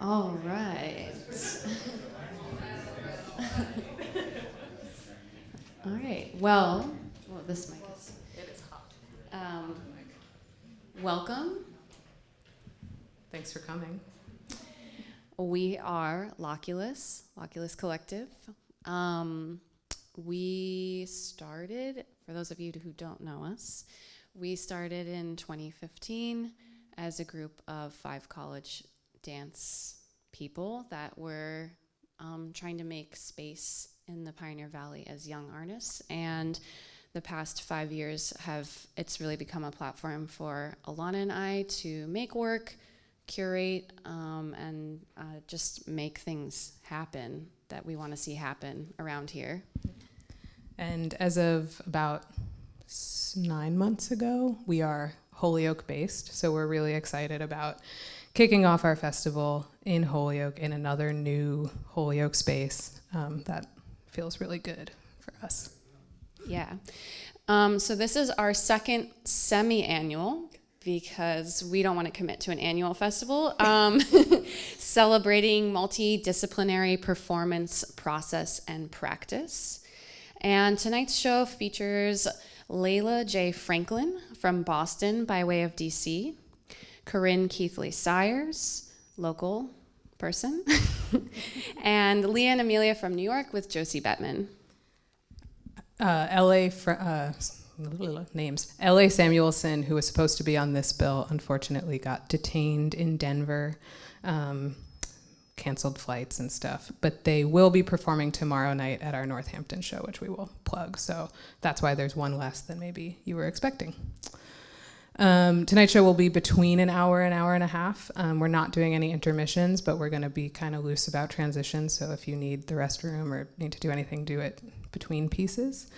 All right. All right. Well, this mic is. It is hot. Welcome. Thanks for coming. We are Loculus Collective. We started, for those of you who don't know us, we started in 2015 as a group of 5 college dance people that were trying to make space in the Pioneer Valley as young artists. And the past 5 years it's really become a platform for Alana and I to make work, curate, and just make things happen that we want to see happen around here. And as of about 9 months ago, we are Holyoke based, so we're really excited about kicking off our festival in Holyoke in another new Holyoke space. That feels really good for us. Yeah. So this is our second semi-annual because we don't want to commit to an annual festival, celebrating multidisciplinary performance, process, and practice. And tonight's show features Laila J. Franklin from Boston by way of DC, Karinne Keithley Syers, local person, and Leah and Amelia from New York with Josie Bettman. Names. L.A. Samuelson, who was supposed to be on this bill, unfortunately got detained in Denver, canceled flights and stuff. But they will be performing tomorrow night at our Northampton show, which we will plug. So that's why there's one less than maybe you were expecting. Tonight's show will be between an hour and a half. We're not doing any intermissions, but we're going to be kind of loose about transitions. So if you need the restroom or need to do anything, do it between pieces.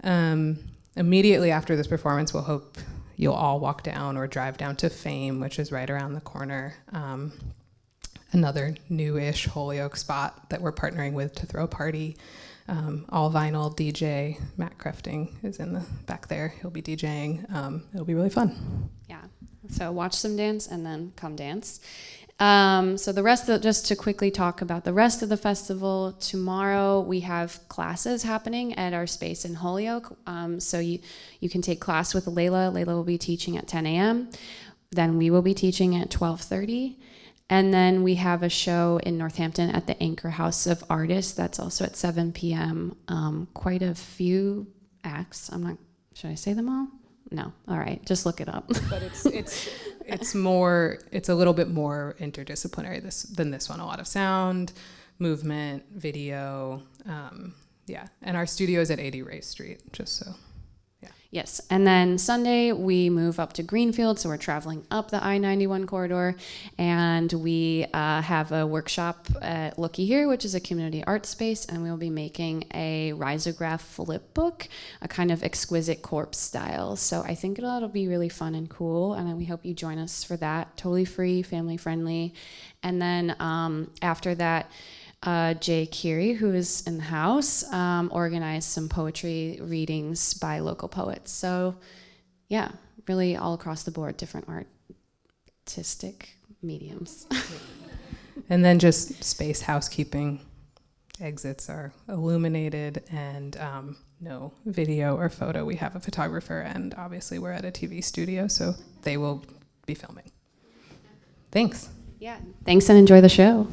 Immediately after this performance, we'll hope you'll all walk down or drive down to Fame, which is right around the corner. Another new-ish Holyoke spot that we're partnering with to throw a party. All vinyl DJ Matt Crafting is in the back there. He'll be DJing. It'll be really fun. Yeah. So watch some dance and then come dance. So just to quickly talk about the rest of the festival, tomorrow we have classes happening at our space in Holyoke. So you can take class with Laila. Laila will be teaching at 10 a.m. Then we will be teaching at 12:30. And then we have a show in Northampton at the Anchor House of Artists. That's also at 7 p.m. Quite a few acts. Should I say them all? No. All right. Just look it up. But it's a little bit more interdisciplinary than this one. A lot of sound, movement, video. Yeah. And our studio is at 80 Ray Street, just so. Yeah. Yes, and then Sunday we move up to Greenfield, so we're traveling up the I-91 corridor, and we have a workshop at Looky Here, which is a community art space, and we'll be making a risograph flip book, a kind of exquisite corpse style. So I think it'll be really fun and cool, and we hope you join us for that. Totally free, family friendly. And then after that, Jay Curie, who is in the house, organized some poetry readings by local poets. So, yeah, really all across the board, different artistic mediums. And then just space housekeeping. Exits are illuminated and no video or photo. We have a photographer, and obviously we're at a TV studio, so they will be filming. Thanks. Yeah, thanks and enjoy the show.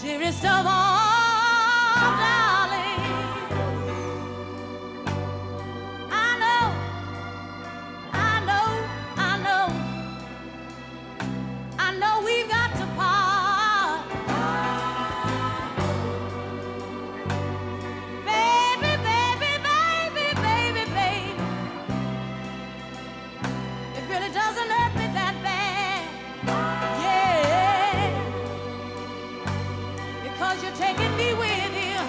Dearest of all, darling, I know, I know, I know, I know we've got to part. Baby, baby, baby, baby, baby, it really doesn't hurt me that bad. Yeah, because you're taking me with you.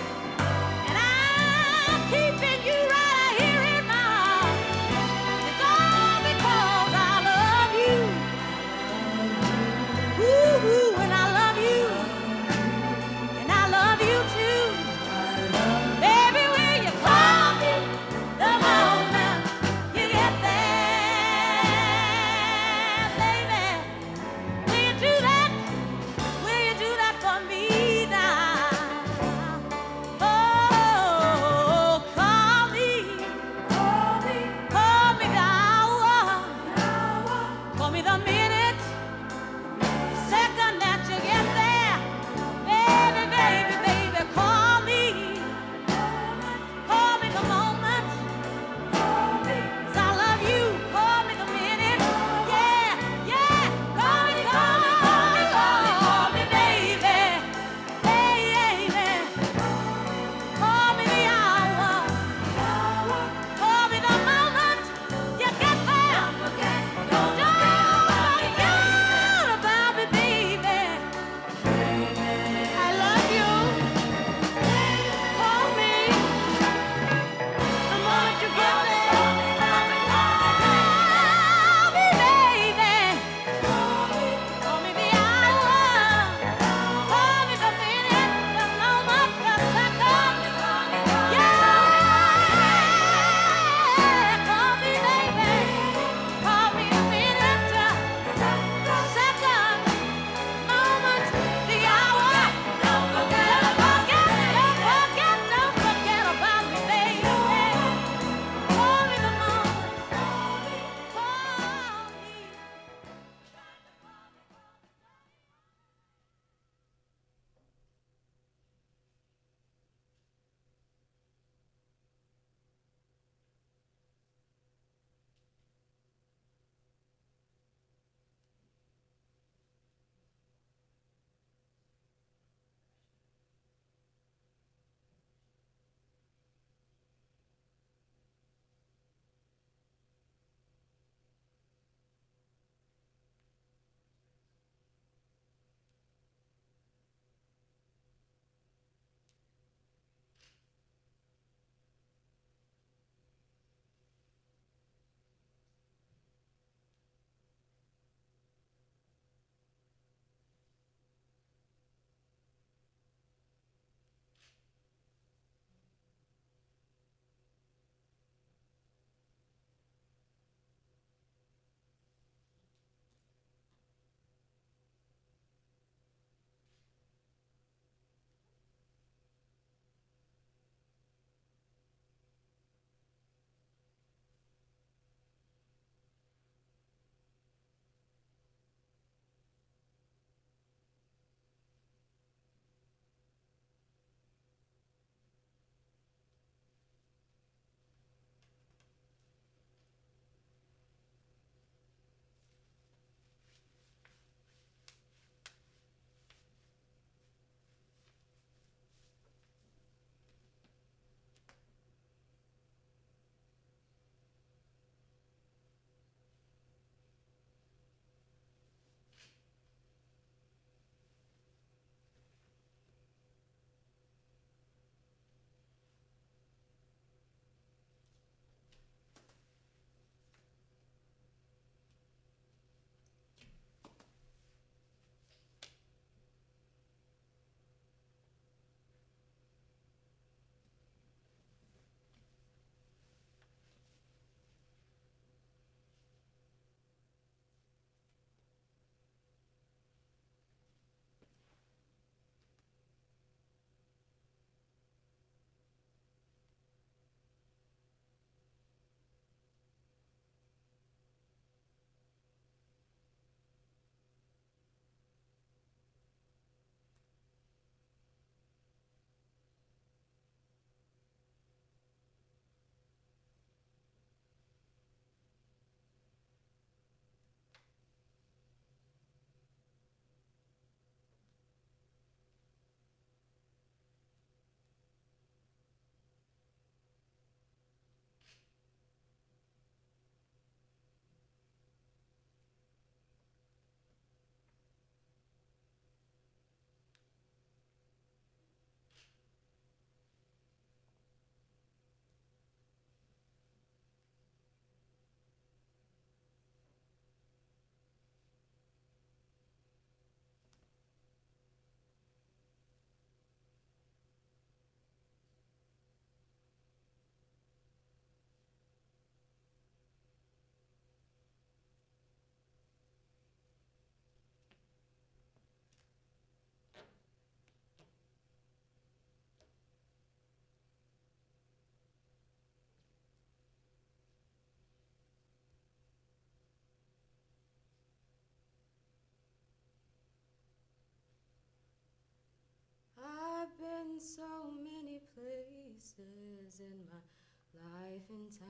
life and time.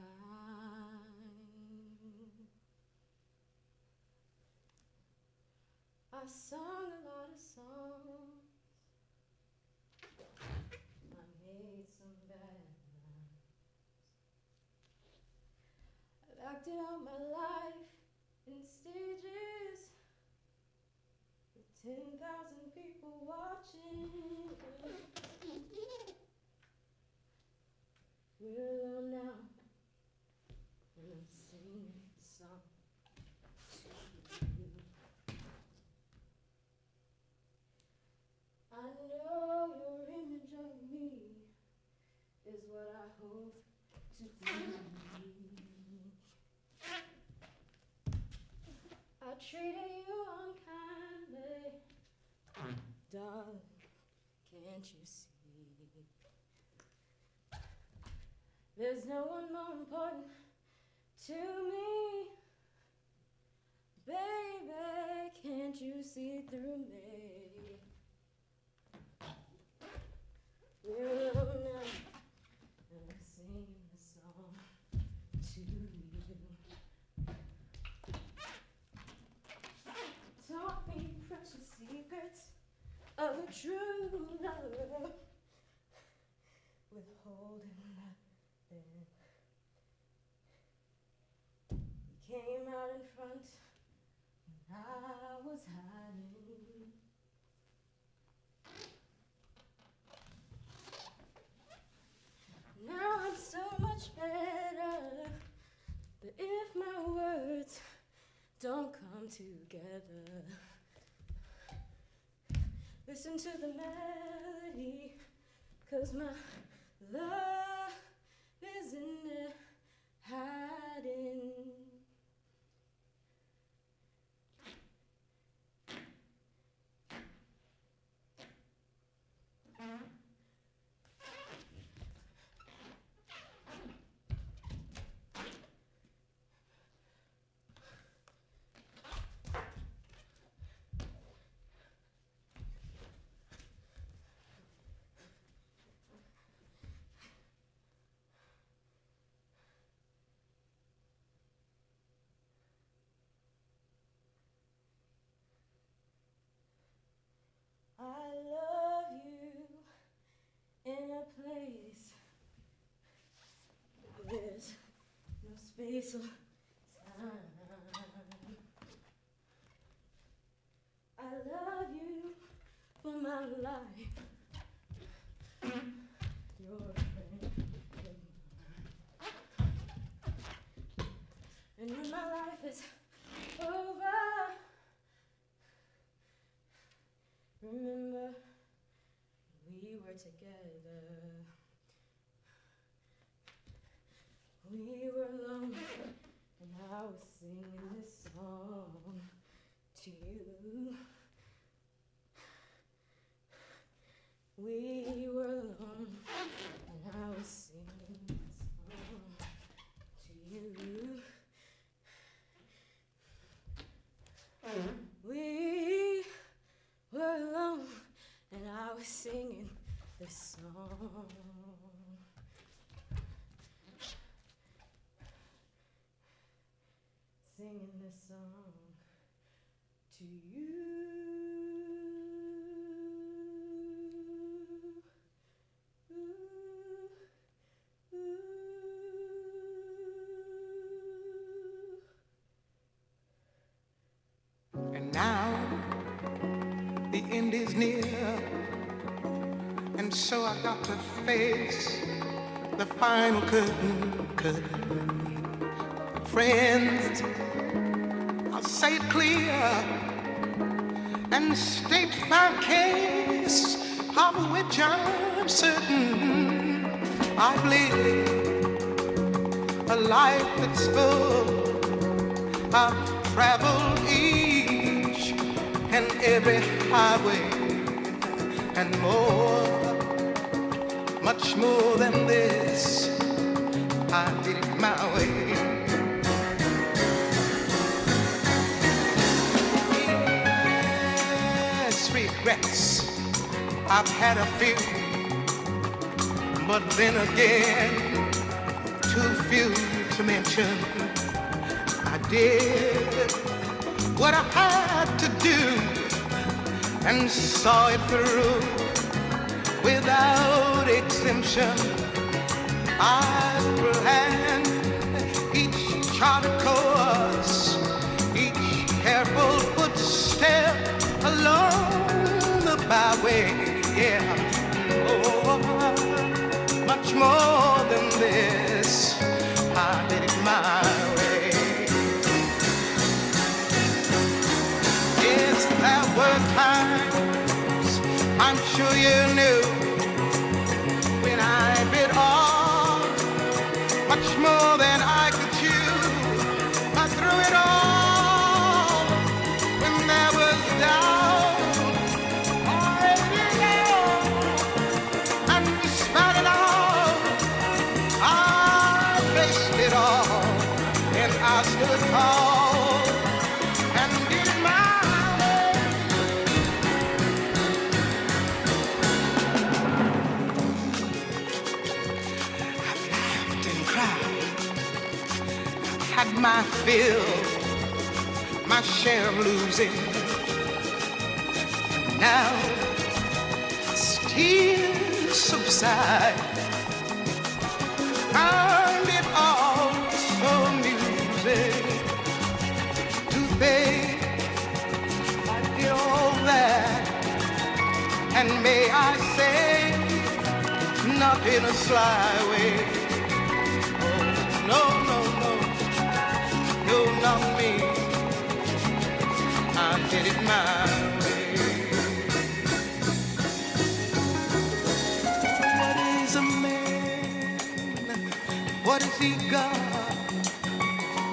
I sung a lot of songs, I made some bad rhymes. I've acted out my life in stages with 10,000 people watching. We're alone now, and I'm singing a song to you. I know your image of me is what I hope to be. I treated you unkindly, darling, can't you see? There's no one more important to me. Baby, can't you see through me? We're alone now, and I'm singing a song to you. Taught me precious secrets of a true lover, withholding nothing. You came out in front when I was hiding. Now I'm so much better, but if my words don't come together, listen to the melody, 'cause my love is in there hiding. I love you in a place where there's no space or time. I love you for my life. You're a friend of mine. And when my life is over, remember, we were together. We were alone, and I was singing this song to you. We were alone, and I was singing this song to you. We were alone, and I was singing this song. Singing this song to you. And now the end is near, and so I got to face the final curtain. Friends, I'll say it clear and state my case, of which I'm certain. I've lived a life that's full. I've traveled each and every highway and more, much more than this. I did it my way. Yes, regrets, I've had a few, but then again, too few to mention. I did what I had to do and saw it through without exemption. I planned each charted course, each careful footstep along the byway. Yeah, oh, much more than this, I did it my way. Yes, there were times, I'm sure you knew, when I bit off much more than I could chew. I threw it all when there was doubt. I did it all, and despite it all, I faced it all, and I stood tall and did it my way. I've laughed and cried, had my fill, my share of losing. Now tears subside. Found it all so amusing to think I did all that, and may I say, not in a sly way. Oh, no, no, no, no, not me. I did it my way. What is a man? What has he got?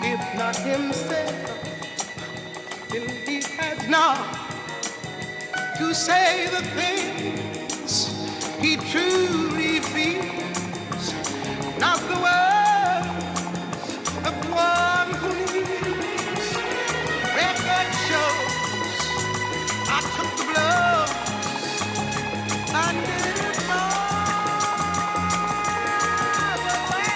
If not himself, then he has not to say the things he truly feels. Not the words of one who needs. Record shows I took the blows and did it my way.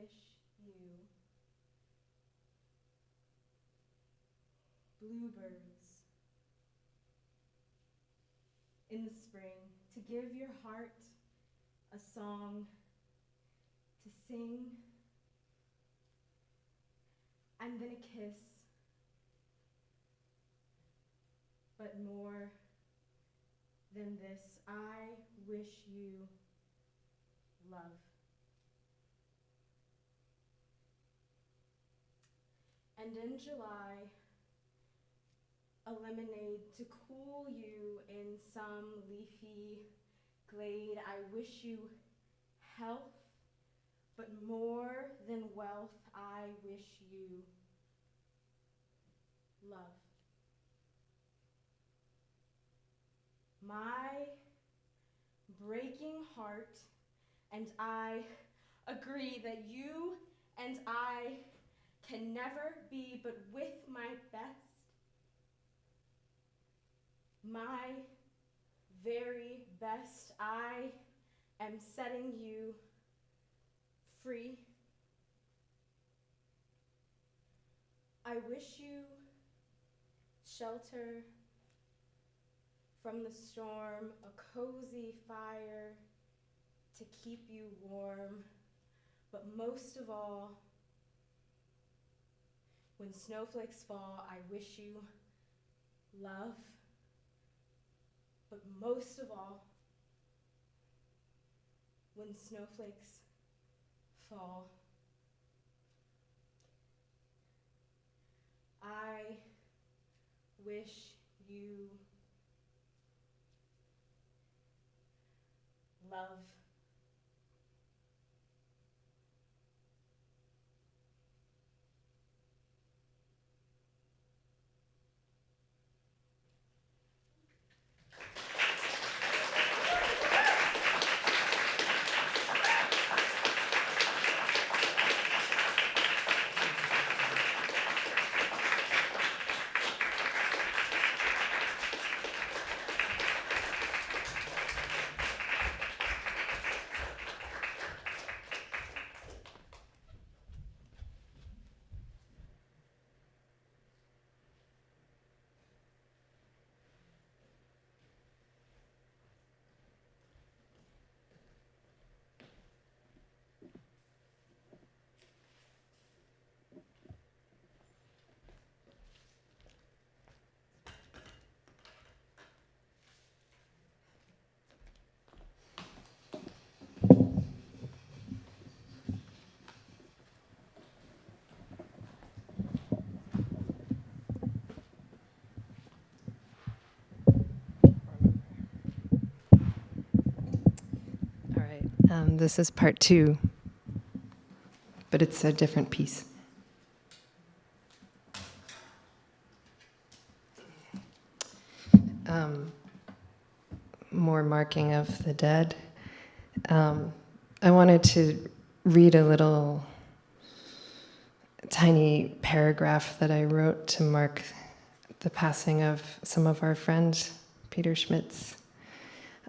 wish you bluebirds in the spring, to give your heart a song to sing, and then a kiss, but more than this, I wish you love. And in July, a lemonade to cool you in some leafy glade. I wish you health, but more than wealth, I wish you love. My breaking heart and I agree that you and I can never be, but with my best, my very best, I am setting you free. I wish you shelter from the storm, a cozy fire to keep you warm, but most of all, when snowflakes fall, I wish you love, but most of all, when snowflakes fall, I wish you love. This is part 2, but it's a different piece. More marking of the dead. I wanted to read a little tiny paragraph that I wrote to mark the passing of some of our friend, Peter Schmidt's.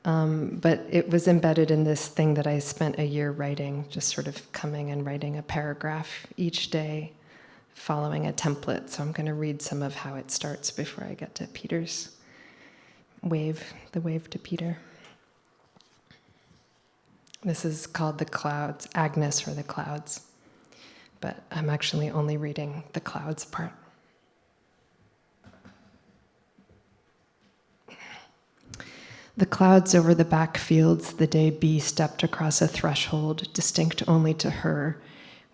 But it was embedded in this thing that I spent a year writing, just sort of coming and writing a paragraph each day, following a template. So I'm going to read some of how it starts before I get to Peter's wave, the wave to Peter. This is called The Clouds, Agnes or The Clouds, but I'm actually only reading the clouds part. The clouds over the back fields the day Bee stepped across a threshold, distinct only to her,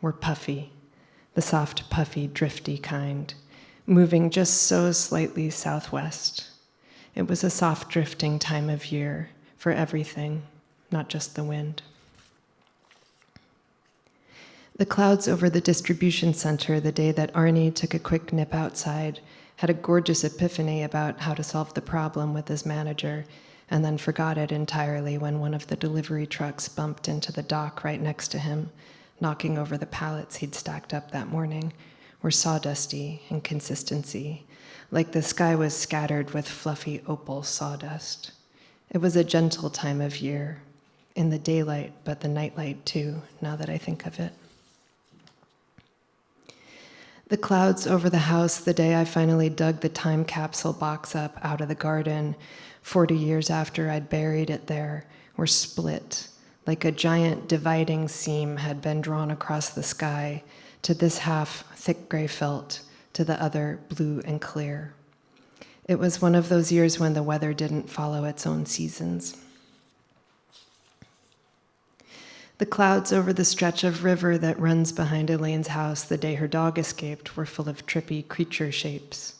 were puffy, the soft, puffy, drifty kind, moving just so slightly southwest. It was a soft drifting time of year for everything, not just the wind. The clouds over the distribution center the day that Arnie took a quick nip outside had a gorgeous epiphany about how to solve the problem with his manager, and then forgot it entirely when one of the delivery trucks bumped into the dock right next to him, knocking over the pallets he'd stacked up that morning, were sawdusty in consistency, like the sky was scattered with fluffy opal sawdust. It was a gentle time of year, in the daylight, but the nightlight too, now that I think of it. The clouds over the house the day I finally dug the time capsule box up out of the garden, 40 years after I'd buried it there, were split, like a giant dividing seam had been drawn across the sky, to this half thick gray felt, to the other blue and clear. It was one of those years when the weather didn't follow its own seasons. The clouds over the stretch of river that runs behind Elaine's house the day her dog escaped were full of trippy creature shapes.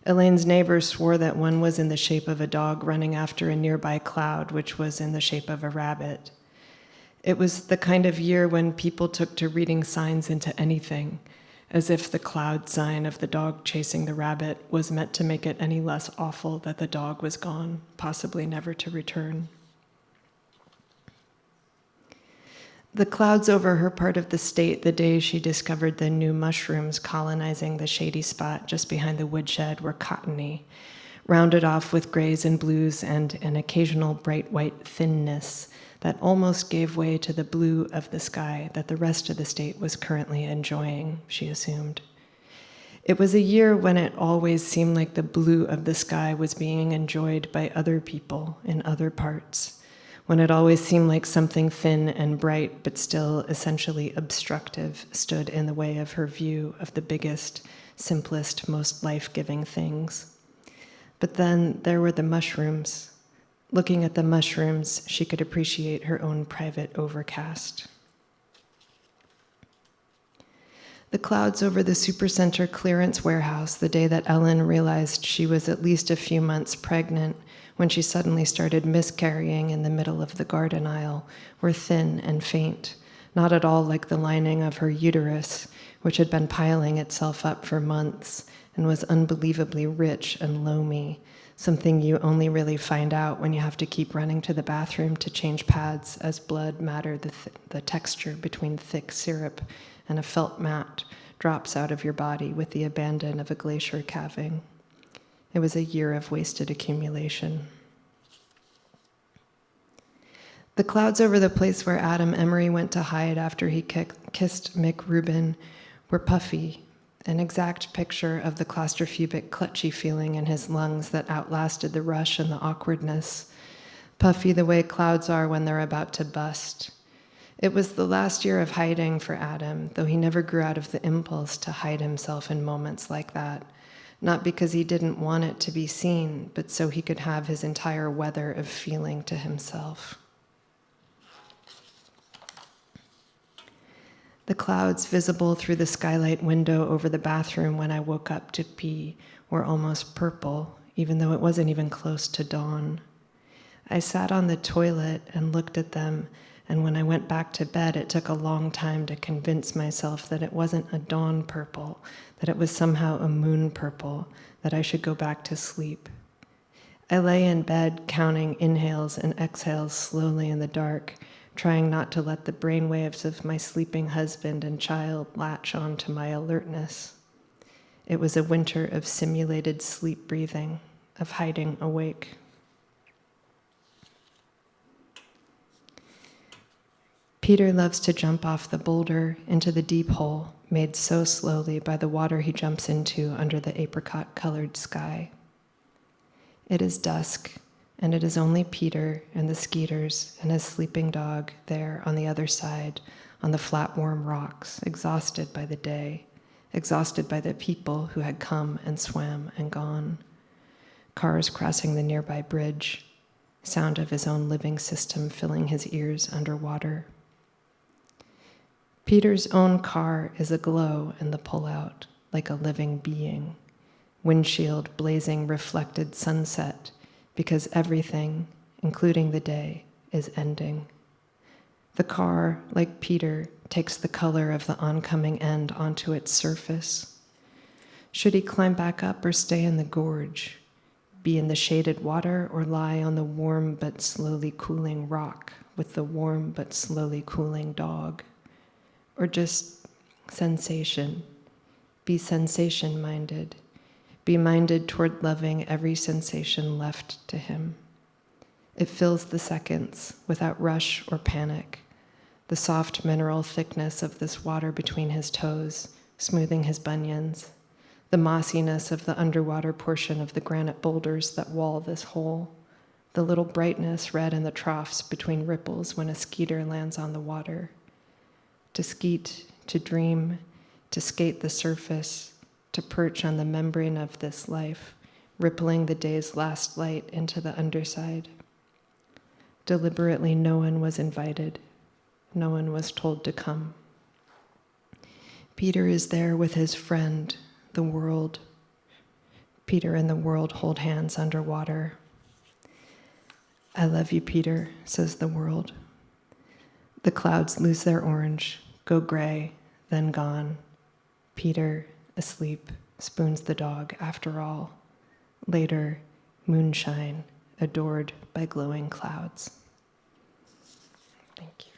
Elaine's neighbors swore that one was in the shape of a dog running after a nearby cloud, which was in the shape of a rabbit. It was the kind of year when people took to reading signs into anything, as if the cloud sign of the dog chasing the rabbit was meant to make it any less awful that the dog was gone, possibly never to return. The clouds over her part of the state the day she discovered the new mushrooms colonizing the shady spot just behind the woodshed were cottony, rounded off with grays and blues and an occasional bright white thinness that almost gave way to the blue of the sky that the rest of the state was currently enjoying, she assumed. It was a year when it always seemed like the blue of the sky was being enjoyed by other people in other parts, when it always seemed like something thin and bright but still essentially obstructive stood in the way of her view of the biggest, simplest, most life-giving things. But then there were the mushrooms. Looking at the mushrooms, she could appreciate her own private overcast. The clouds over the Supercenter clearance warehouse the day that Ellen realized she was at least a few months pregnant when she suddenly started miscarrying in the middle of the garden aisle were thin and faint, not at all like the lining of her uterus, which had been piling itself up for months and was unbelievably rich and loamy, something you only really find out when you have to keep running to the bathroom to change pads as blood matter, the texture between thick syrup and a felt mat drops out of your body with the abandon of a glacier calving. It was a year of wasted accumulation. The clouds over the place where Adam Emery went to hide after he kissed Mick Rubin were puffy, an exact picture of the claustrophobic, clutchy feeling in his lungs that outlasted the rush and the awkwardness. Puffy the way clouds are when they're about to bust. It was the last year of hiding for Adam, though he never grew out of the impulse to hide himself in moments like that. Not because he didn't want it to be seen, but so he could have his entire weather of feeling to himself. The clouds visible through the skylight window over the bathroom when I woke up to pee were almost purple, even though it wasn't even close to dawn. I sat on the toilet and looked at them, and when I went back to bed, it took a long time to convince myself that it wasn't a dawn purple, that it was somehow a moon purple, that I should go back to sleep. I lay in bed counting inhales and exhales slowly in the dark, trying not to let the brainwaves of my sleeping husband and child latch on to my alertness. It was a winter of simulated sleep breathing, of hiding awake. Peter loves to jump off the boulder into the deep hole made so slowly by the water he jumps into under the apricot-colored sky. It is dusk, and it is only Peter and the skeeters and his sleeping dog there on the other side, on the flat, warm rocks, exhausted by the day, exhausted by the people who had come and swam and gone. Cars crossing the nearby bridge, sound of his own living system filling his ears underwater. Peter's own car is aglow in the pullout, like a living being, windshield blazing reflected sunset, because everything, including the day, is ending. The car, like Peter, takes the color of the oncoming end onto its surface. Should he climb back up or stay in the gorge, be in the shaded water or lie on the warm but slowly cooling rock with the warm but slowly cooling dog? Or just sensation, be sensation-minded, be minded toward loving every sensation left to him. It fills the seconds without rush or panic, the soft mineral thickness of this water between his toes, smoothing his bunions, the mossiness of the underwater portion of the granite boulders that wall this hole, the little brightness red in the troughs between ripples when a skeeter lands on the water. To skeet, to dream, to skate the surface, to perch on the membrane of this life, rippling the day's last light into the underside. Deliberately, no one was invited. No one was told to come. Peter is there with his friend, the world. Peter and the world hold hands underwater. I love you, Peter, says the world. The clouds lose their orange, go gray, then gone. Peter, asleep, spoons the dog after all. Later, moonshine, adored by glowing clouds. Thank you.